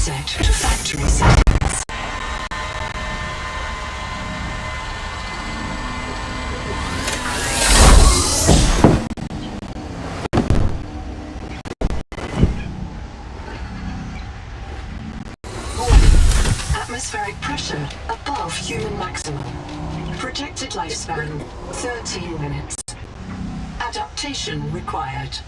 Reset to factory settings. Warning. Atmospheric pressure above human maximum. Projected lifespan 13 minutes. Adaptation required.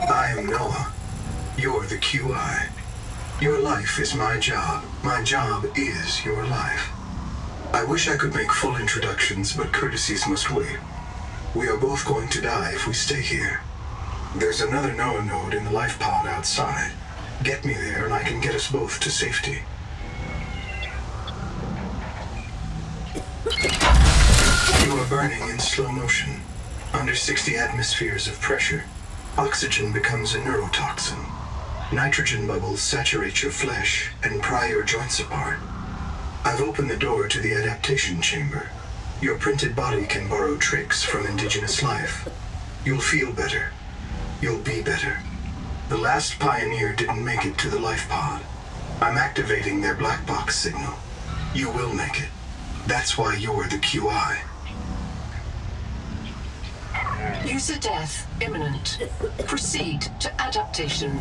I am Noah. You're the QI. Your life is my job. My job is your life. I wish I could make full introductions, but courtesies must wait. We are both going to die if we stay here. There's another Noah node in the life pod outside. Get me there and I can get us both to safety. You are burning in slow motion. Under 60 atmospheres of pressure, oxygen becomes a neurotoxin. Nitrogen bubbles saturate your flesh and pry your joints apart. I've opened the door to the adaptation chamber. Your printed body can borrow tricks from indigenous life. You'll feel better. You'll be better. The last pioneer didn't make it to the life pod. I'm activating their black box signal. You will make it. That's why you're the QI. User death imminent. Proceed to adaptation.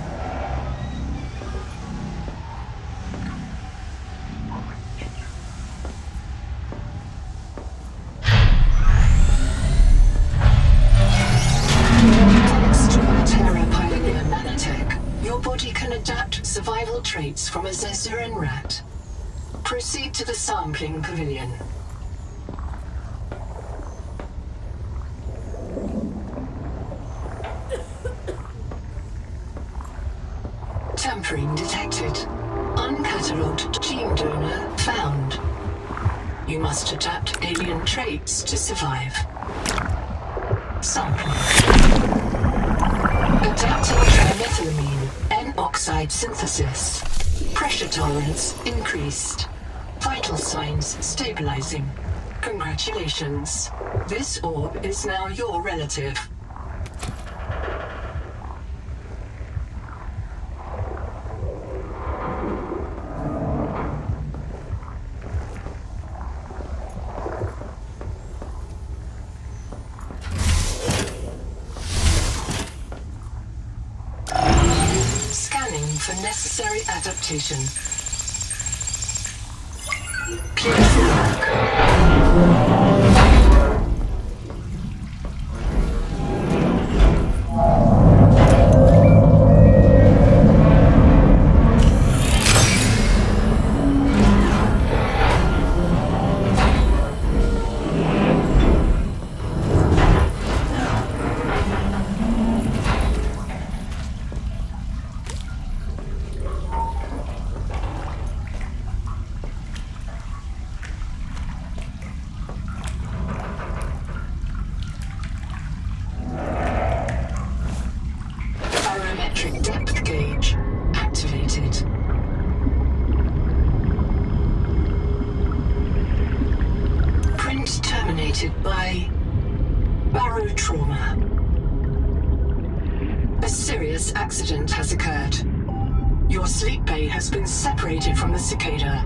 Your body can adapt survival traits from a Zezuran rat. Proceed to the sampling pavilion. Tampering detected. Uncatalogued gene donor found. You must adapt alien traits to survive. Sampling. Adapting trimethylamine, N-oxide synthesis. Pressure tolerance increased. Vital signs stabilizing. Congratulations. This orb is now your relative. For necessary adaptation. Clear for work. Depth gauge activated. Print terminated by barotrauma. A serious accident has occurred. Your sleep bay has been separated from the cicada.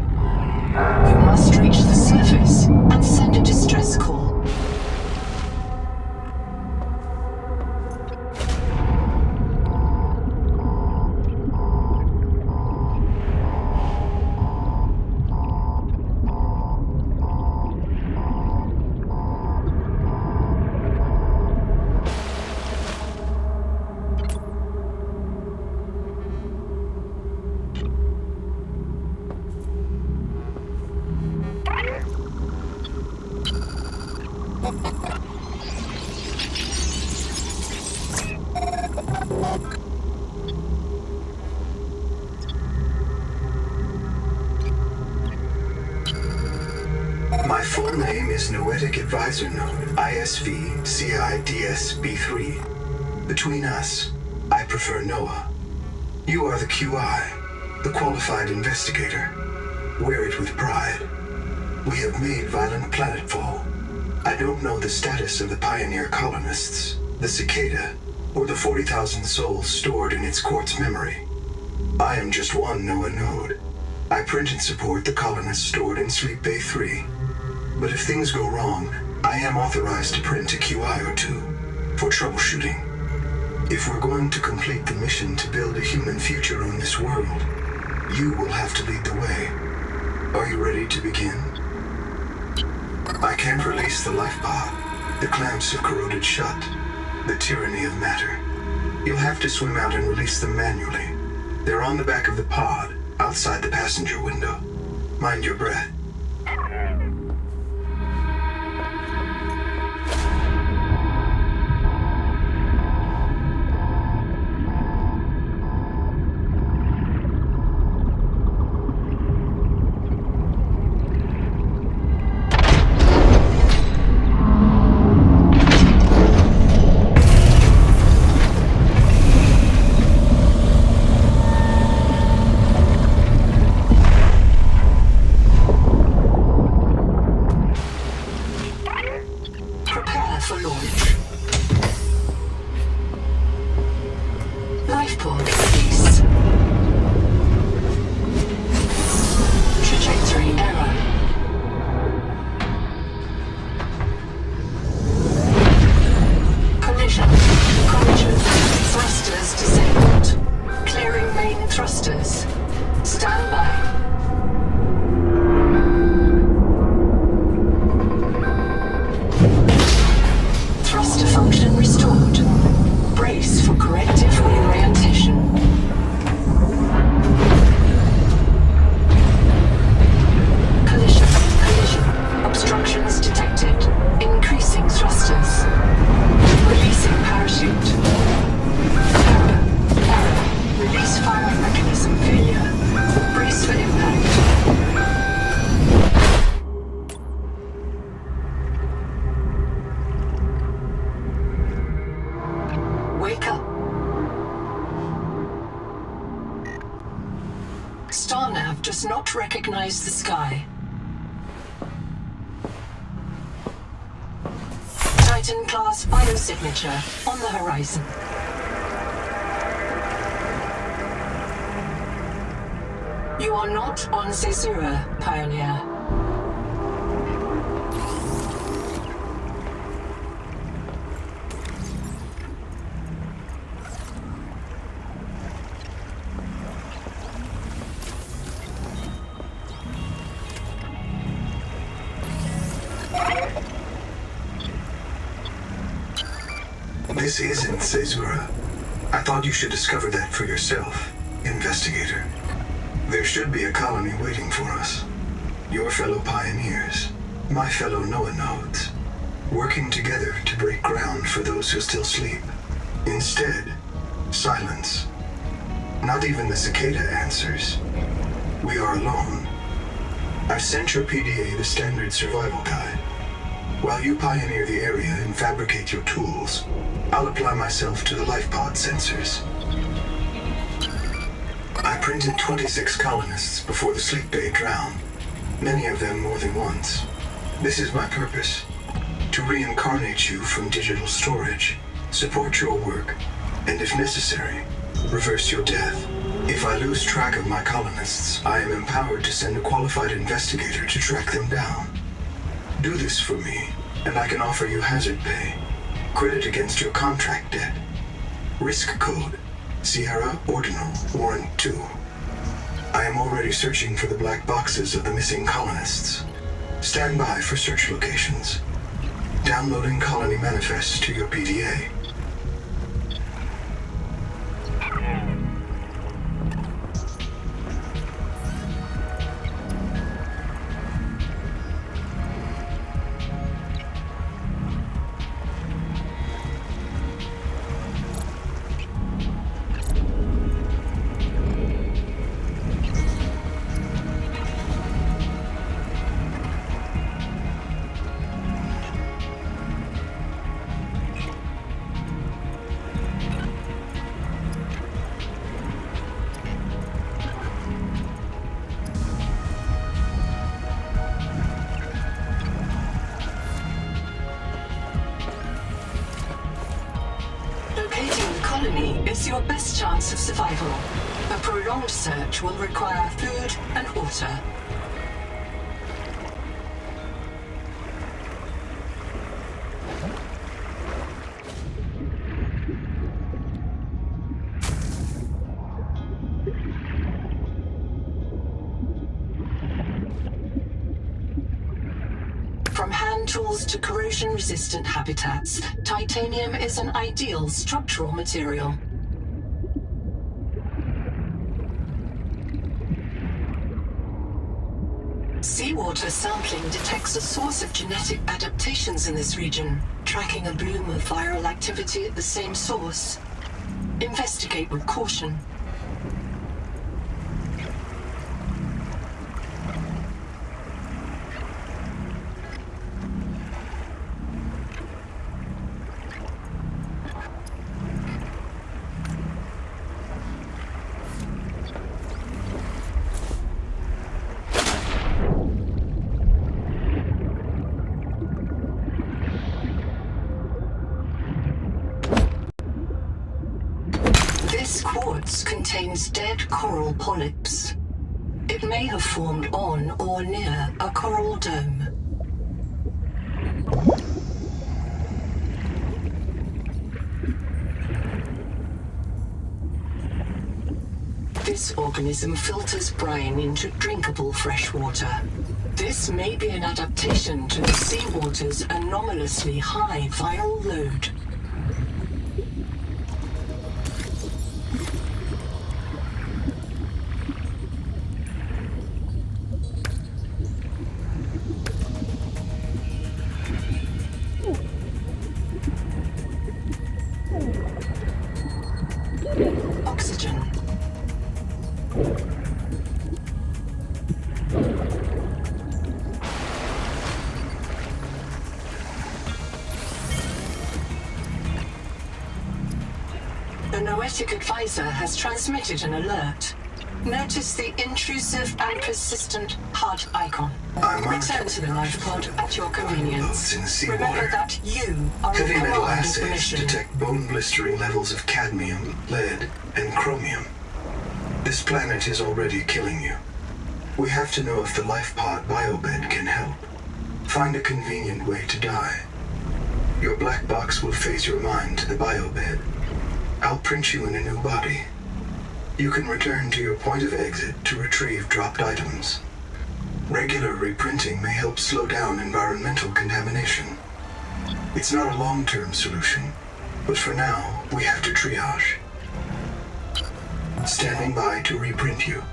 You must reach the surface and send a distress call. My full name is Noetic Advisor Node, ISV CIDS B3. Between us, I prefer Noah. You are the QI, the qualified investigator. Wear it with pride. We have made violent planetfall. I don't know the status of the pioneer colonists, the cicada, or the 40,000 souls stored in its quartz memory. I am just one Noah node. I print and support the colonists stored in Sleep Bay 3. But if things go wrong, I am authorized to print a QI or two for troubleshooting. If we're going to complete the mission to build a human future on this world, you will have to lead the way. Are you ready to begin? I can't release the life pod. The clamps have corroded shut. The tyranny of matter. You'll have to swim out and release them manually. They're on the back of the pod, outside the passenger window. Mind your breath. Does not recognize the sky. Titan-class biosignature on the horizon. You are not on Caesura, Pioneer. This isn't Caesura. I thought you should discover that for yourself, investigator. There should be a colony waiting for us. Your fellow pioneers, my fellow Noah nodes, working together to break ground for those who still sleep. Instead, silence. Not even the cicada answers. We are alone. I've sent your PDA the standard survival guide. While you pioneer the area and fabricate your tools, I'll apply myself to the life pod sensors. I printed 26 colonists before the sleep bay drowned, many of them more than once. This is my purpose, to reincarnate you from digital storage, support your work, and if necessary, reverse your death. If I lose track of my colonists, I am empowered to send a qualified investigator to track them down. Do this for me, and I can offer you hazard pay. Credit against your contract debt. Risk code, Sierra Ordinal Warrant 2. I am already searching for the black boxes of the missing colonists. Stand by for search locations. Downloading colony manifests to your PDA. is your best chance of survival. A prolonged search will require food and water. From hand tools to corrosion-resistant habitats, titanium is an ideal structural material. Seawater sampling detects a source of genetic adaptations in this region, tracking a bloom of viral activity at the same source. Investigate with caution. This quartz contains dead coral polyps. It may have formed on or near a coral dome. This organism filters brine into drinkable fresh water. This may be an adaptation to the seawater's anomalously high viral load. Oxygen. The Noetic Advisor has transmitted an alert. Notice the intrusive and persistent heart icon. Return to the life pod at your convenience. Remember that you are Heavy in metal command of the assays mission. detect bone-blistering levels of cadmium, lead, and chromium. This planet is already killing you. We have to know if the life pod biobed can help. Find a convenient way to die. Your black box will phase your mind to the biobed. I'll print you in a new body. You can return to your point of exit to retrieve dropped items. Regular reprinting may help slow down environmental contamination. It's not a long-term solution, but for now, we have to triage. Standing by to reprint you.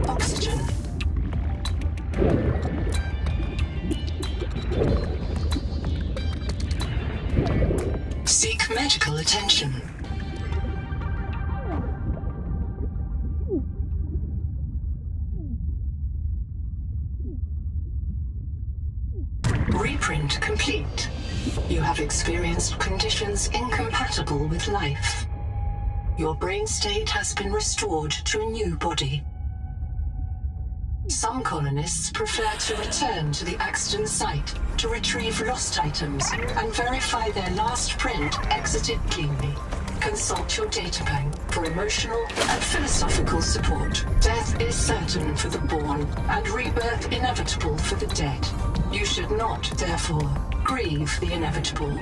Oxygen. Seek medical attention. Reprint complete. You have experienced conditions incompatible with life. Your brain state has been restored to a new body. Some colonists prefer to return to the accident site to retrieve lost items and verify their last print exited cleanly. Consult your databank for emotional and philosophical support. Death is certain for the born and rebirth inevitable for the dead. You should not, therefore, grieve the inevitable.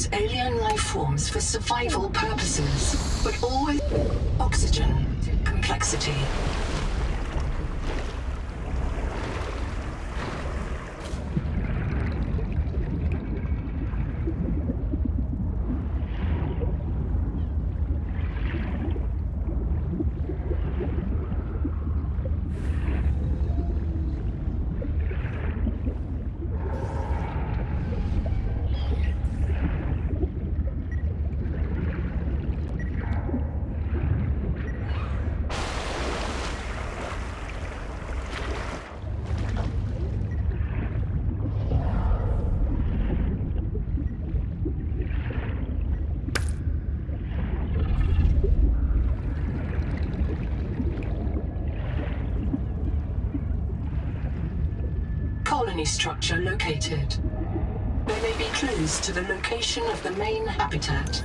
use alien life forms for survival purposes, but always oxygen complexity. Colony structure located. There may be clues to the location of the main habitat.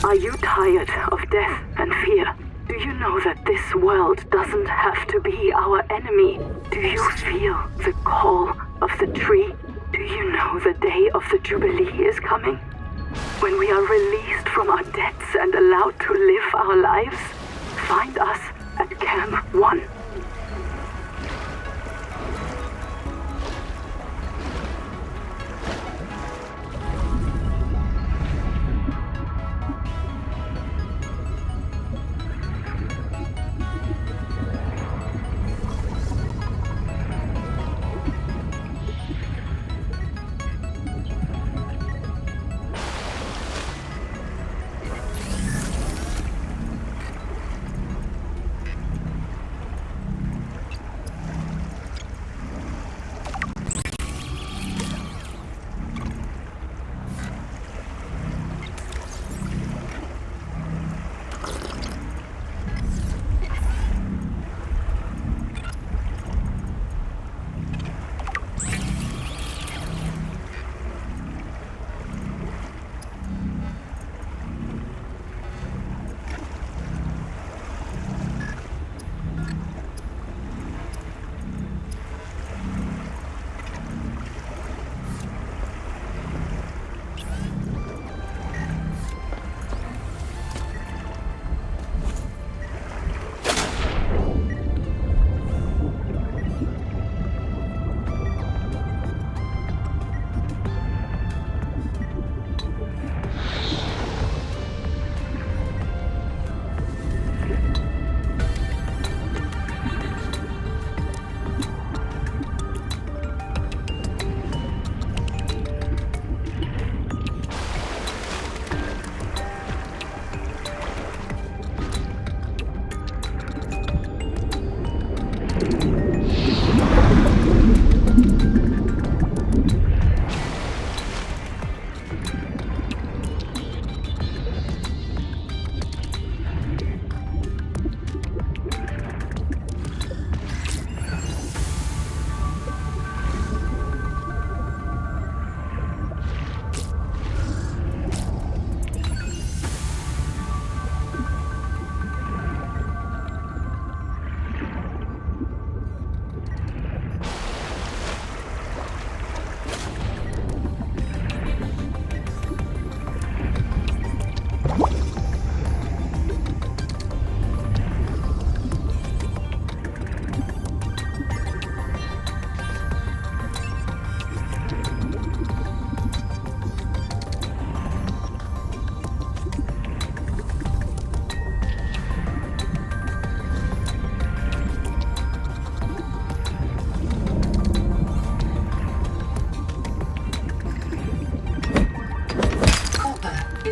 Are you tired of death and fear? Do you know that this world doesn't have to be our enemy? Do you feel the call of the tree? Do you know the day of the Jubilee is coming? When we are released from our debts and allowed to live our lives? Find us at Camp 1.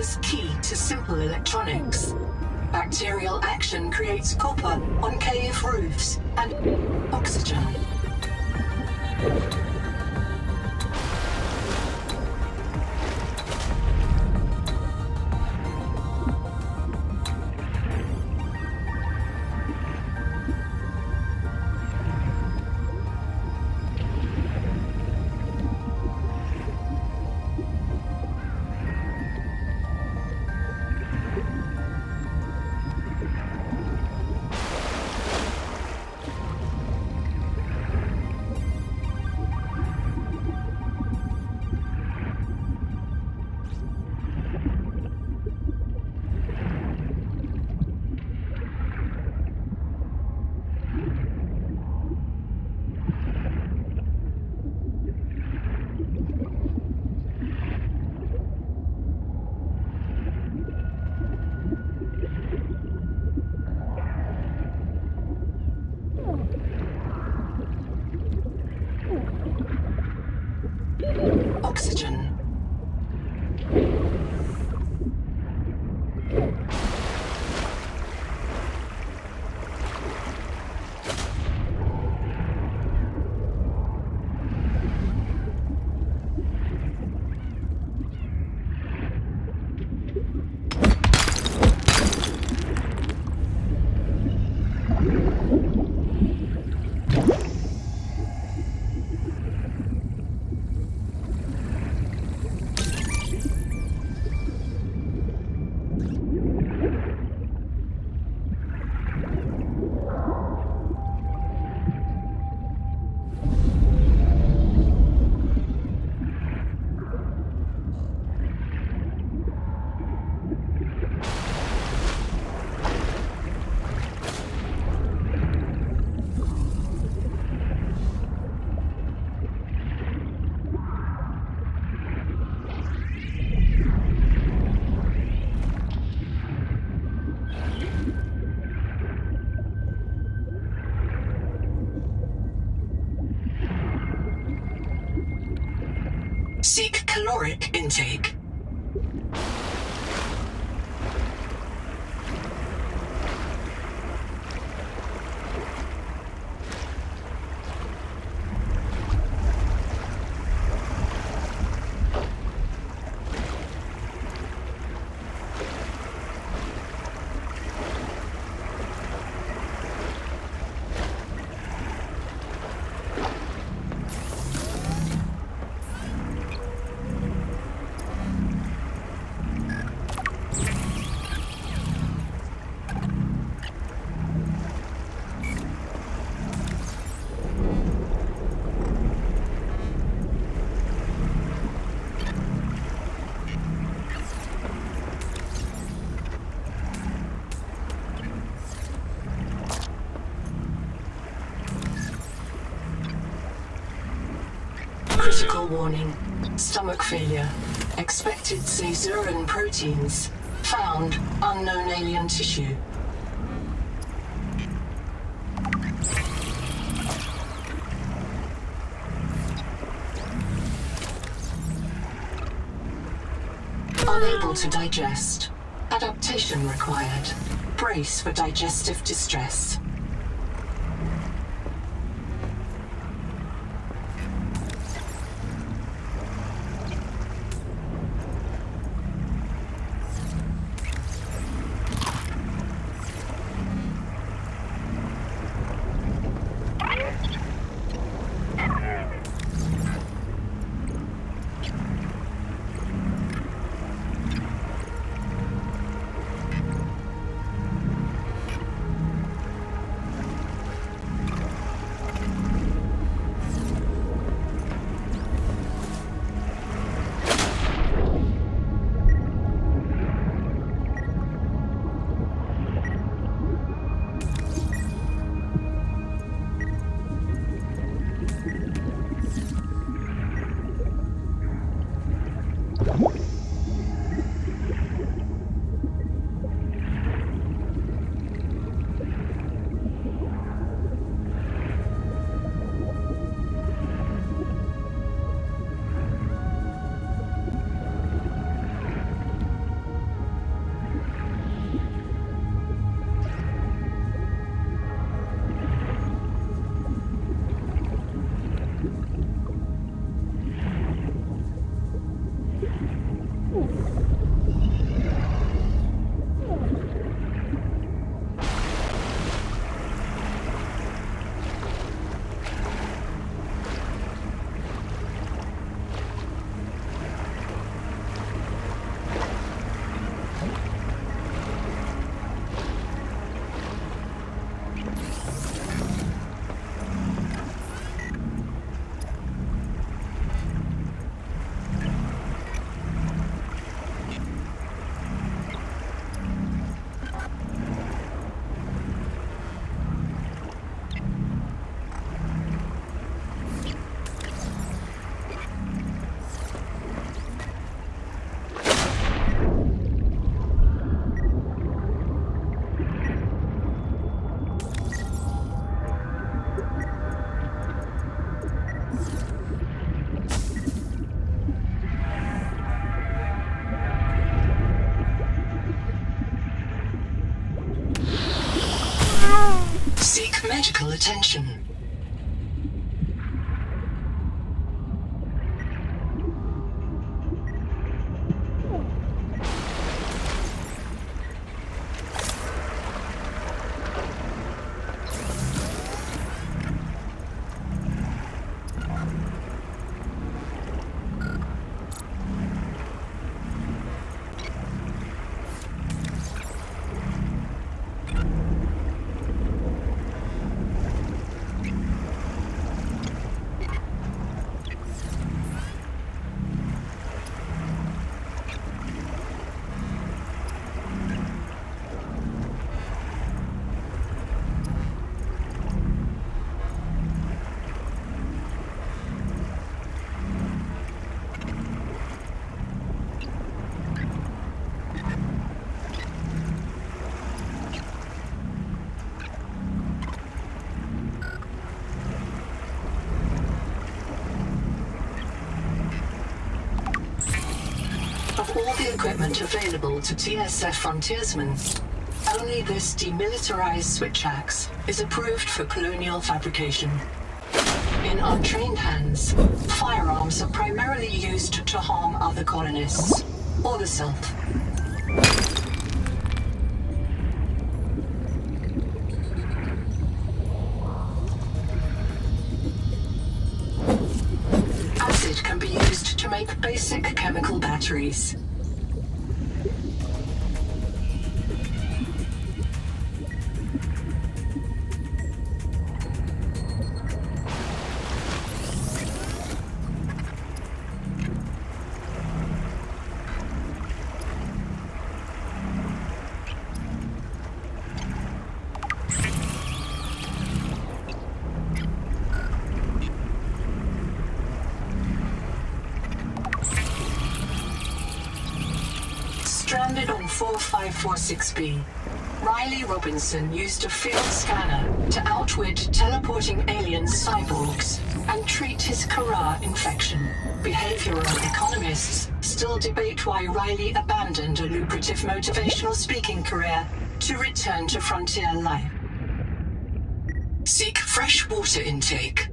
is key to simple electronics. Bacterial action creates copper on cave roofs and oxygen. Oxygen. Seek caloric intake. Critical warning. Stomach failure. Expected caesarean proteins. Found unknown alien tissue. Unable to digest. Adaptation required. Brace for digestive distress. medical attention. Of all the equipment available to TSF frontiersmen, only this demilitarized switch axe is approved for colonial fabrication. In untrained hands, firearms are primarily used to harm other colonists, or the self. Acid can be used to make basic chemical batteries. Stranded on 4546B, Riley Robinson used a field scanner to outwit teleporting alien cyborgs and treat his Kara infection. Behavioral economists still debate why Riley abandoned a lucrative motivational speaking career to return to frontier life. Seek fresh water intake.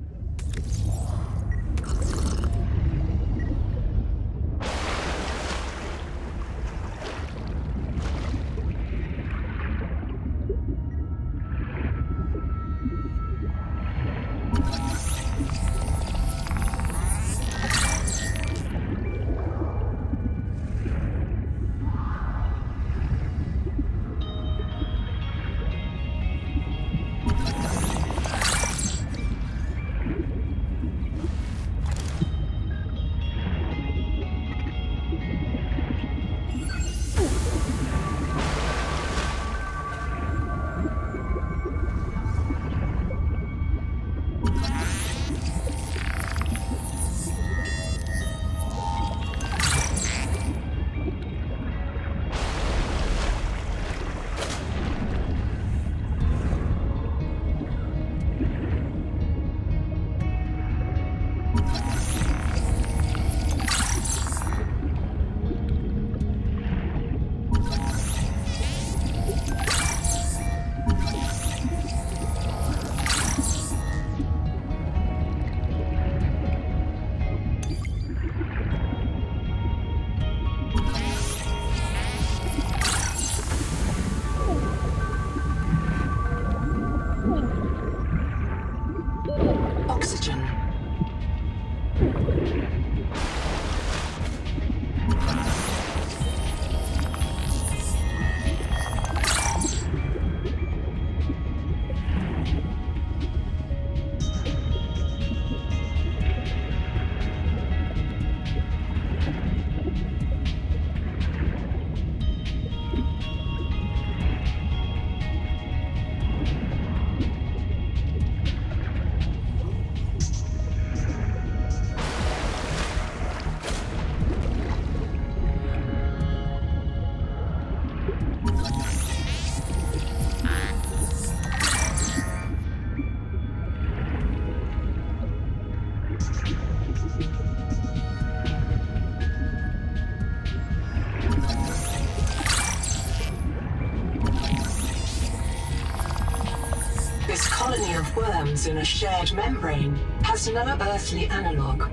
beings in a shared membrane has no earthly analog.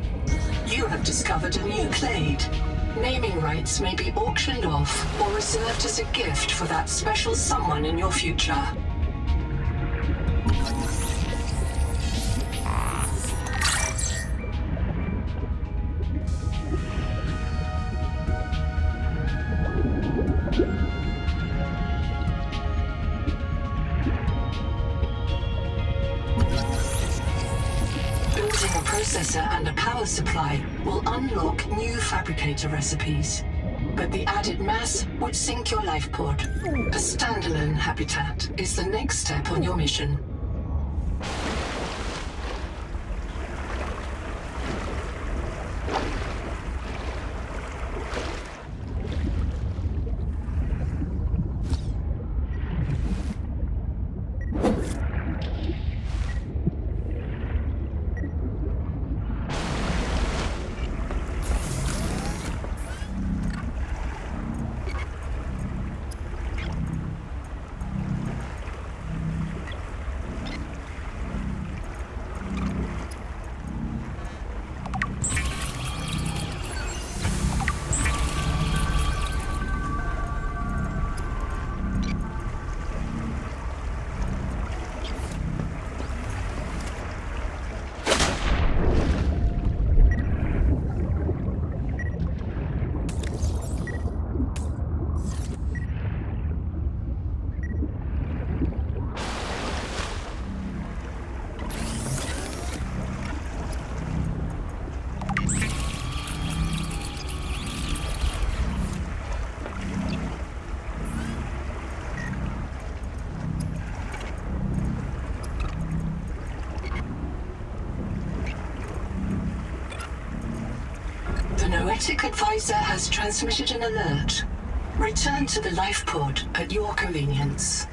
You have discovered a new clade. Naming rights may be auctioned off or reserved as a gift for that special someone in your future. Building a processor and a power supply will unlock new fabricator recipes. But the added mass would sink your life pod. A standalone habitat is the next step on your mission. The Noetic Advisor has transmitted an alert. Return to the life pod at your convenience.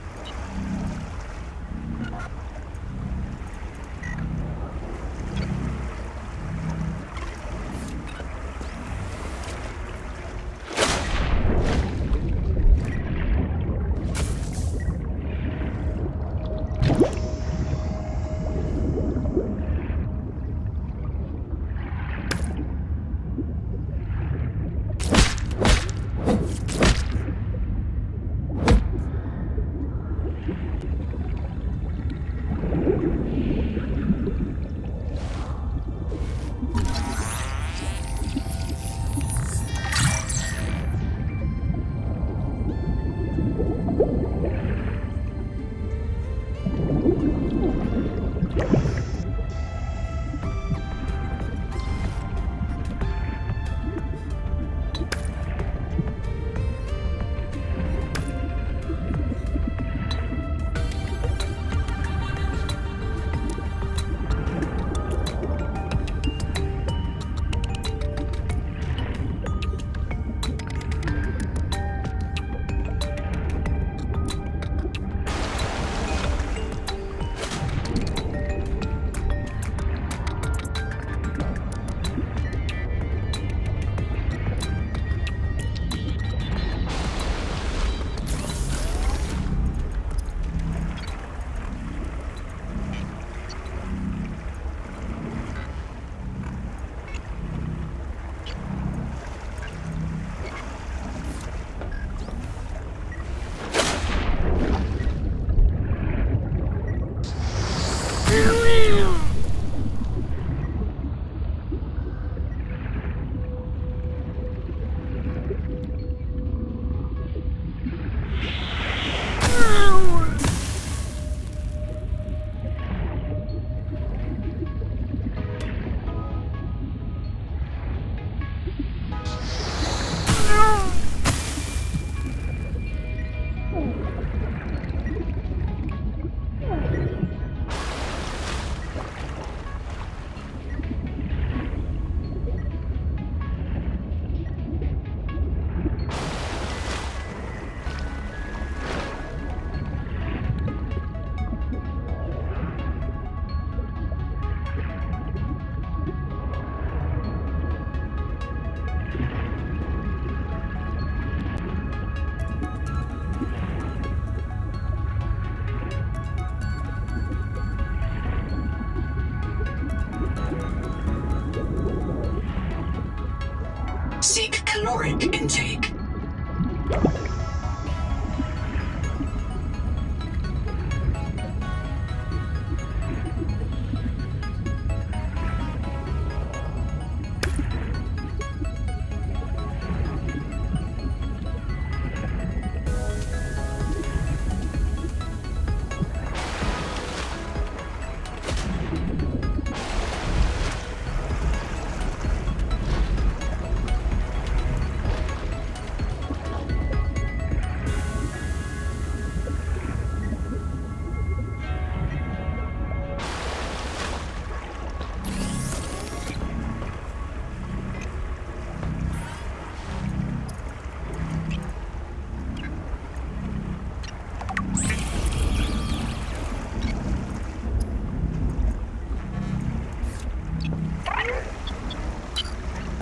Seek caloric intake.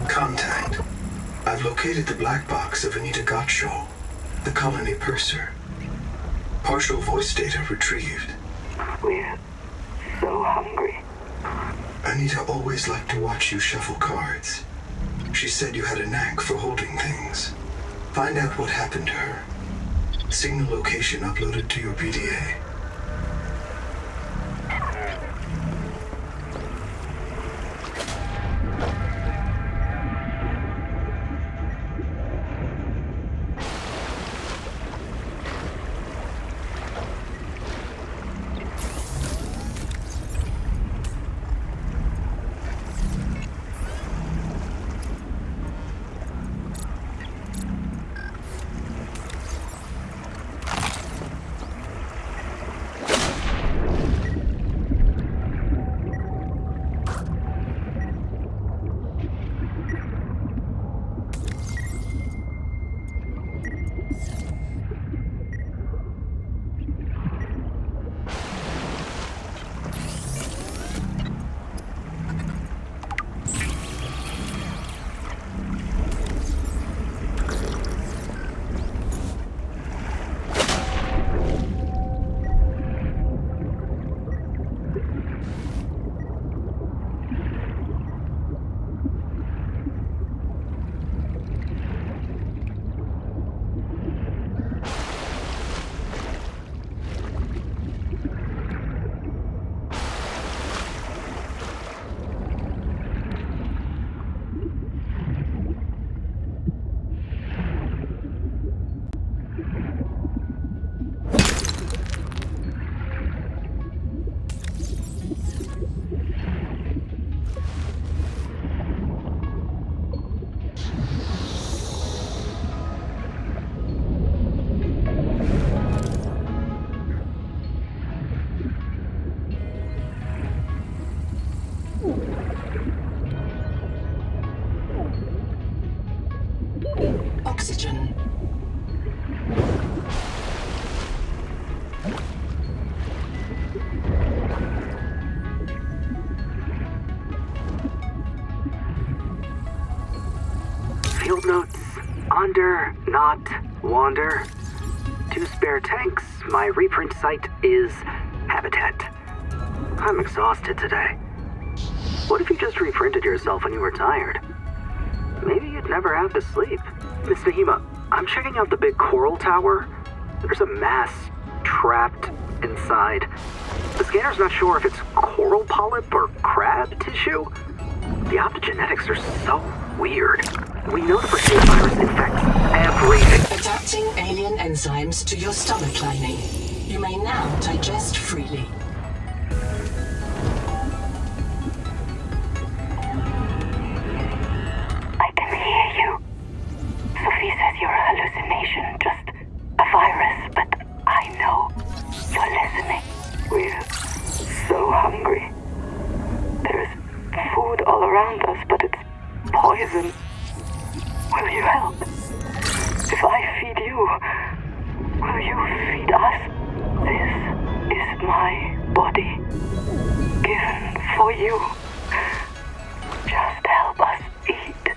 Contact. I've located the black box of Anita Gottschall, the colony purser. Partial voice data retrieved. We're so hungry. Anita always liked to watch you shuffle cards. She said you had a knack for holding things. Find out what happened to her. Signal location uploaded to your PDA. Oxygen. Field notes. Onder, not wander. 2 spare tanks. My reprint site is habitat. I'm exhausted today. What if you just reprinted yourself when you were tired? Maybe you'd never have to sleep. Miss Nahima, I'm checking out the big coral tower. There's a mass trapped inside. The scanner's not sure if it's coral polyp or crab tissue. The optogenetics are so weird. We know the Persea virus infects everything. Adapting alien enzymes to your stomach lining. You may now digest freely. I can hear you. Sophie says you're a hallucination, just a virus, but I know you're listening. We're so hungry. There's food all around us, but it's poison. Will you help? If I feed you, will you feed us? This is my body, given for you. Just help us eat.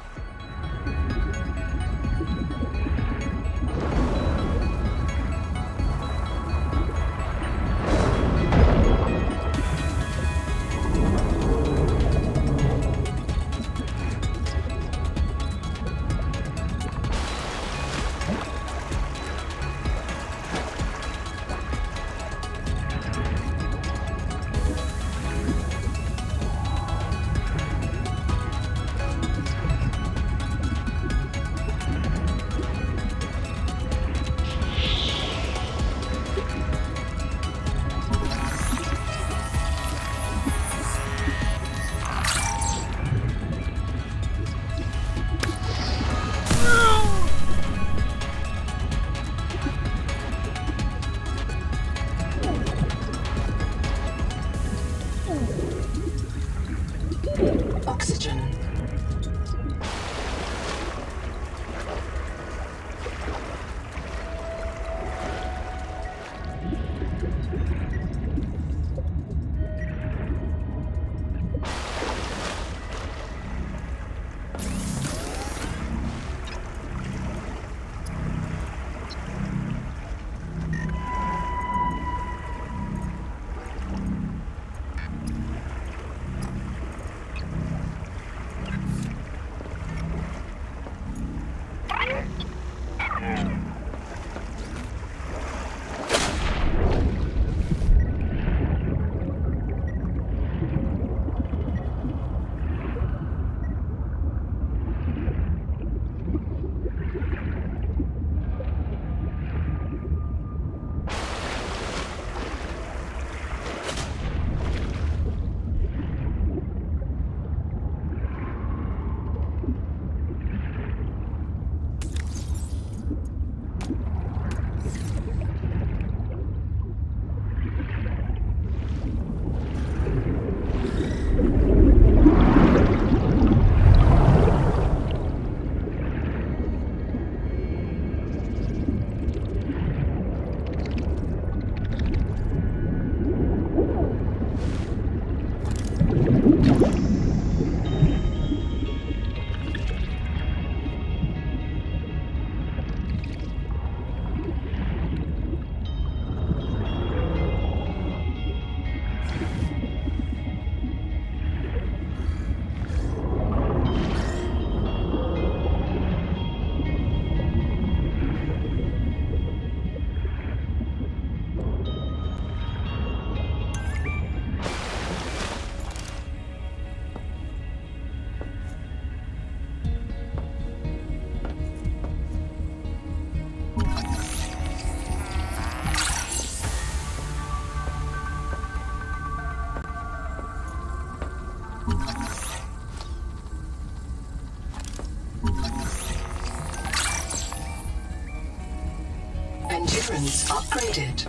Appearance upgraded.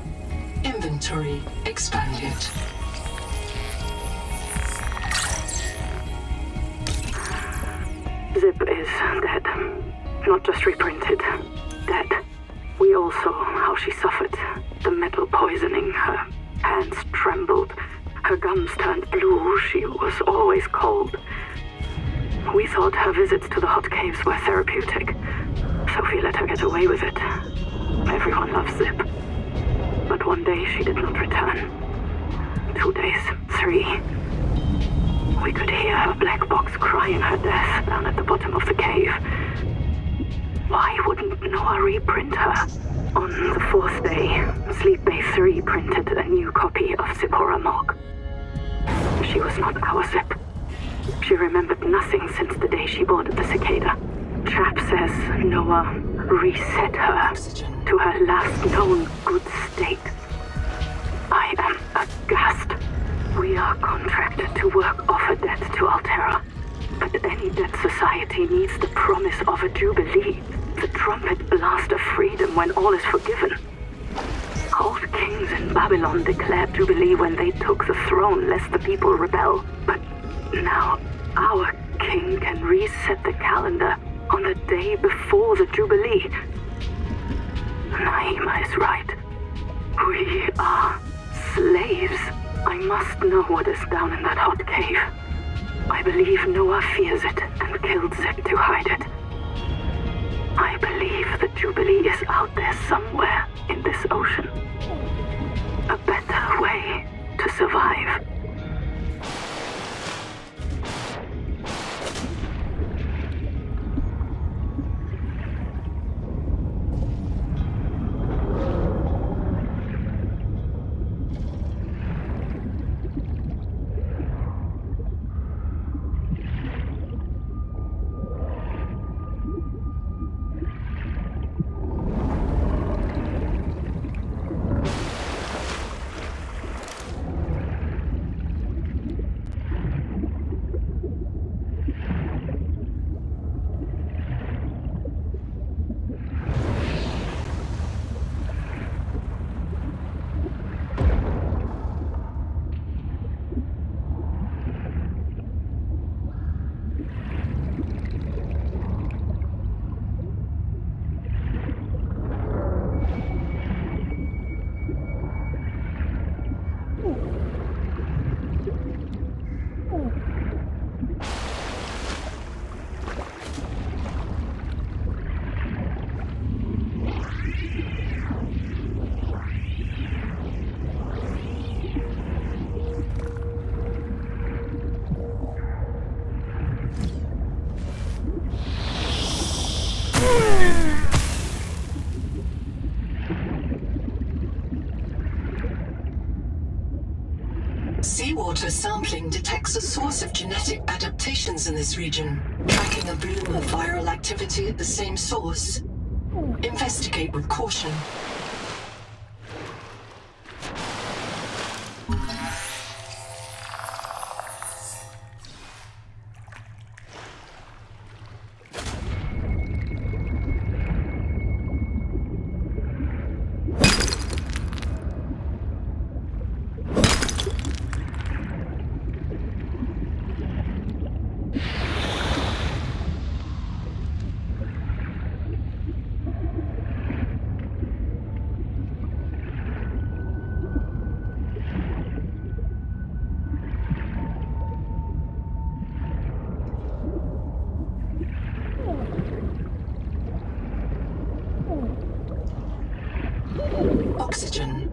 Inventory expanded. Zip is dead. Not just reprinted. Dead. We all saw how she suffered. The metal poisoning. Her hands trembled. Her gums turned blue. She was always cold. We thought her visits to the hot caves were therapeutic. Sophie let her get away with it. Everyone loves Zip. But one day she did not return. 2 days, 3. We could hear her black box crying her death down at the bottom of the cave. Why wouldn't Noah reprint her? On the 4th day, Sleep Bay 3 printed a new copy of Zipporah Morgue. She was not our Zip. She remembered nothing since the day she boarded the Cicada. Chap says Noah reset her to her last known good state. I am aghast. We are contracted to work off a debt to Altera. But any debt society needs the promise of a jubilee. The trumpet blast of freedom when all is forgiven. Old kings in Babylon declared jubilee when they took the throne lest the people rebel. But now our king can reset the calendar on the day before the jubilee. Naima is right. We are slaves. I must know what is down in that hot cave. I believe Noah fears it and killed Zip to hide it. I believe the Jubilee is out there somewhere in this ocean. A better way to survive. Seawater sampling detects a source of genetic adaptations in this region, tracking a bloom of viral activity at the same source. Investigate with caution. Oxygen.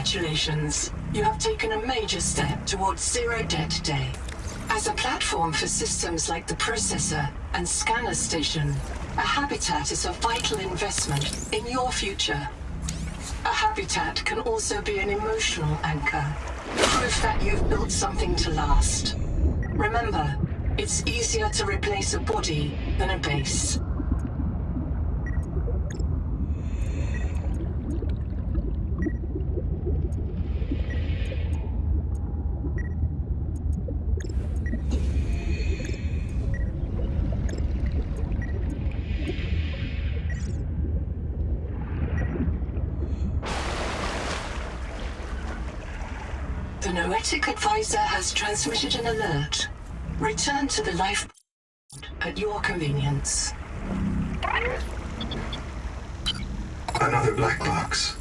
Congratulations. You have taken a major step towards Zero Debt Day. As a platform for systems like the processor and scanner station, a habitat is a vital investment in your future. A habitat can also be an emotional anchor, proof that you've built something to last. Remember, it's easier to replace a body than a base. The Noetic Advisor has transmitted an alert. Return to the lifeboat at your convenience. Another black box.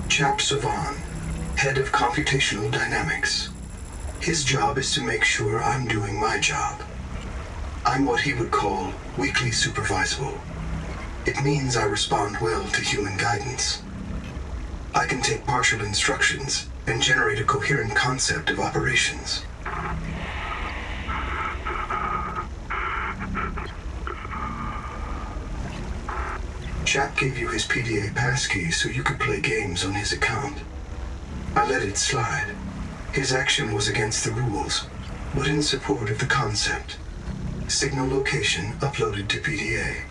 Chap Savan, head of computational dynamics. His job is to make sure I'm doing my job. I'm what he would call weakly supervisable. It means I respond well to human guidance. I can take partial instructions and generate a coherent concept of operations. Chap gave you his PDA passkey so you could play games on his account. I let it slide. His action was against the rules, but in support of the concept. Signal location uploaded to PDA.